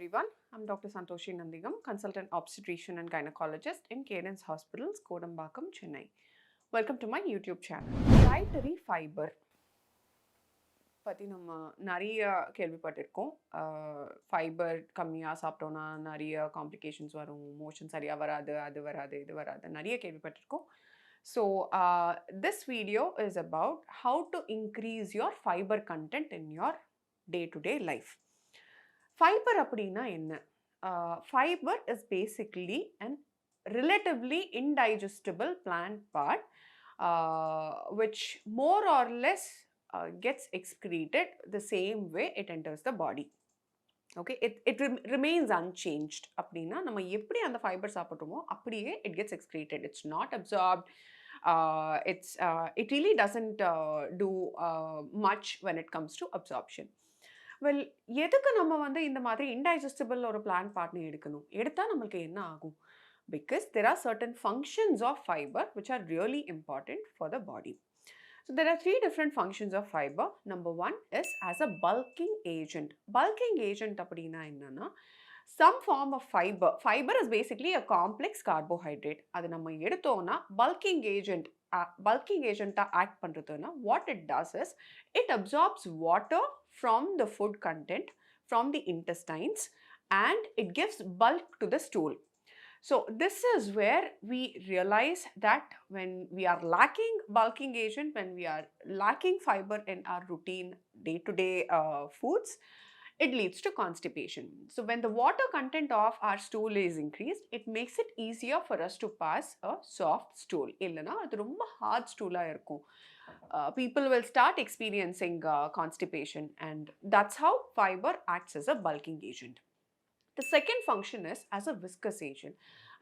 everyone. I'm Dr. Santoshi Nandigam, consultant obstetrician and gynecologist in Cadence Hospitals, Kodambakkam, Chennai. Welcome to my YouTube channel. Dietary fiber. பற்றி நம்ம நிறைய கேள்விப்பட்டிருக்கோம். Fibre கம்மியாக சாப்பிட்டோன்னா நிறைய complications வரும், மோஷன் சரியாக வராது, அது வராது, இது வராது, நிறைய கேள்விப்பட்டிருக்கோம். So this video is about how to increase your fiber content in your day-to-day life. Fiber அப்படின்னா என்ன? Fiber is basically an relatively indigestible plant part which more or less gets excreted the same way it enters the body. Okay, it remains unchanged. அப்படின்னா நம்ம எப்படி அந்த fibre சாப்பிட்றோமோ அப்படியே it gets excreted. It's not absorbed. It really doesn't do much when it comes to absorption. Well, எதுக்கு நம்ம வந்து இந்த மாதிரி indigestible ஒரு plant partner எடுக்கணும்? எடுத்தா நம்மளுக்கு என்ன ஆகும்? Because there are certain functions of fiber which are really important for the body. So there are three different functions of fiber. Number one is as a bulking agent. Bulking agent அப்படின்னா என்னன்னா, some form of fiber. Fiber is basically a complex carbohydrate. அது நம்ம எடுத்தோம்னா bulking agent act பண்றதுன்னா what it does is it absorbs water from the food content from the intestines and it gives bulk to the stool. So this is where we realize that when we are lacking bulking agent, when we are lacking fiber in our routine day-to-day foods, it leads to constipation. So when the water content of our stool is increased, it makes it easier for us to pass a soft stool. Illana adu romba hard stool ah irukum. People will start experiencing constipation, and that's how fiber acts as a bulking agent. The second function is as a viscous agent.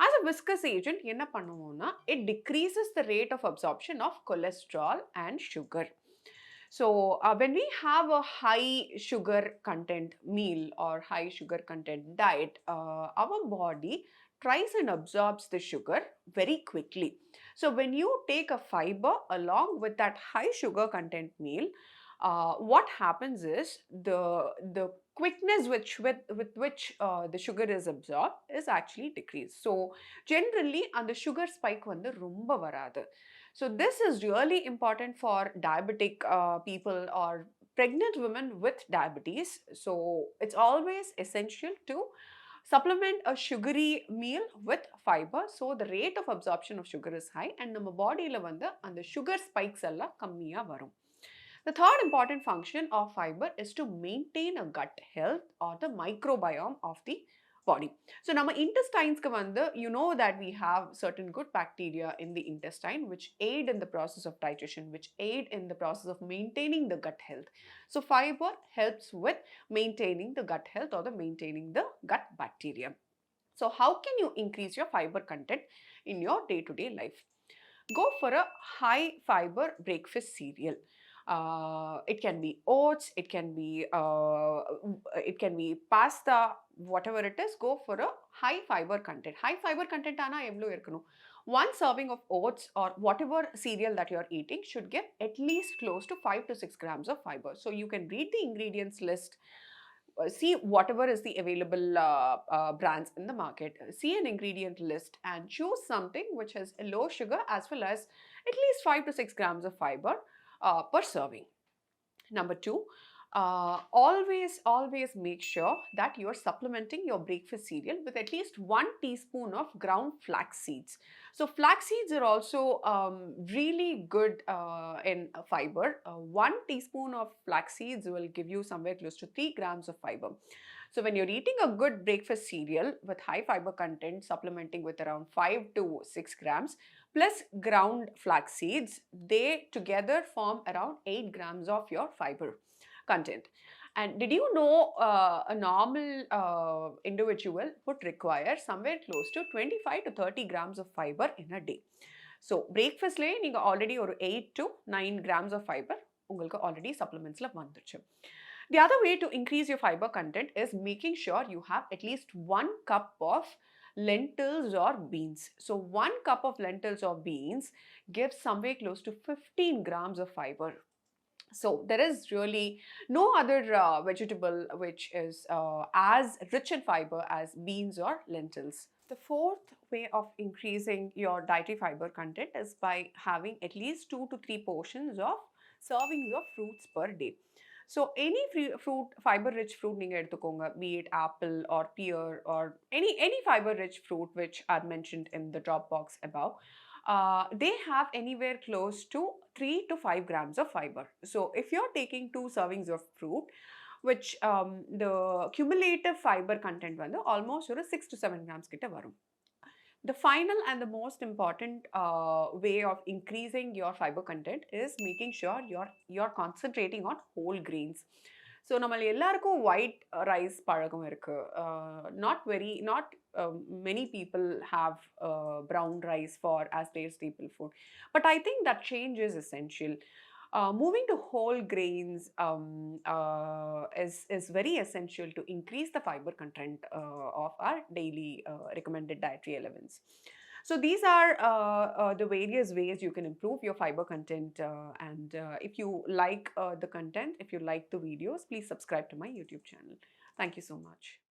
As a viscous agent, enna பண்ணுவோம்னா it decreases the rate of absorption of cholesterol and sugar. So when we have a high sugar content meal or high sugar content diet, our body tries and absorbs the sugar very quickly. So when you take a fiber along with that high sugar content meal, what happens is the quickness with which the sugar is absorbed is actually decreased. So generally and the sugar spike vandu romba varadu. So this is really important for diabetic people or pregnant women with diabetes. So it's always essential to supplement a sugary meal with fiber so the rate of absorption of sugar is high and நம்ம பாடியில் வந்து அந்த sugar spikes எல்லாம் கம்மியாக வரும். The third important function of fiber is to maintain a gut health or the microbiome of the body. So நம்ம intestines வந்து you know that we have certain good bacteria in the intestine which aid in the process of digestion, which aid in the process of maintaining the gut health. So fiber helps with maintaining the gut health or the maintaining the gut bacteria. So how can you increase your fiber content in your day-to-day life? Go for a high fiber breakfast cereal. It can be oats, it can be pasta, whatever it is. Go for a high fiber content. High fiber content ana evlo irukano. One serving of oats or whatever cereal that you are eating should give at least close to 5 to 6 grams of fiber. So you can read the ingredients list, see whatever is the available brands in the market, see an ingredient list and choose something which has a low sugar as well as at least 5 to 6 grams of fiber per serving. Number two, always make sure that you are supplementing your breakfast cereal with at least 1 teaspoon of ground flax seeds. So flax seeds are also really good in fiber. 1 teaspoon of flax seeds will give you somewhere close to 3 grams of fiber. So when you're eating a good breakfast cereal with high fiber content, supplementing with around 5 to 6 grams plus ground flax seeds, they together form around 8 grams of your fiber content. And did you know a normal individual would require somewhere close to 25 to 30 grams of fiber in a day. So breakfast lay நீங்க already ஒரு 8 to 9 grams of fiber உங்களுக்கு already supplementsல வந்துருச்சு. The other way to increase your fiber content is making sure you have at least 1 cup of lentils or beans. So 1 cup of lentils or beans gives somewhere close to 15 grams of fiber. So there is really no other vegetable which is as rich in fiber as beans or lentils. The fourth way of increasing your dietary fiber content is by having at least 2 to 3 portions of servings of fruits per day. So any fruit, fiber-rich fruit நீங்க எடுத்துக்கோங்க, be it apple or pear or any fiber-rich fruit which are mentioned in the drop box above, they have anywhere close to 3 to 5 grams of fiber. So if you're taking 2 servings of fruit, which the cumulative fiber content வந்து almost ஒரு 6 to 7 grams கிட்ட வரும். The final and the most important way of increasing your fiber content is making sure you're concentrating on whole grains. So நம்ம எல்லாருக்கும் white rice பழக்கம் இருக்கு. Not many people have brown rice for as their staple food, but I think that change is essential. Moving to whole grains is very essential to increase the fiber content of our daily recommended dietary elements. So these are the various ways you can improve your fiber content. And if you like the content, if you like the videos, please subscribe to my YouTube channel. Thank you so much.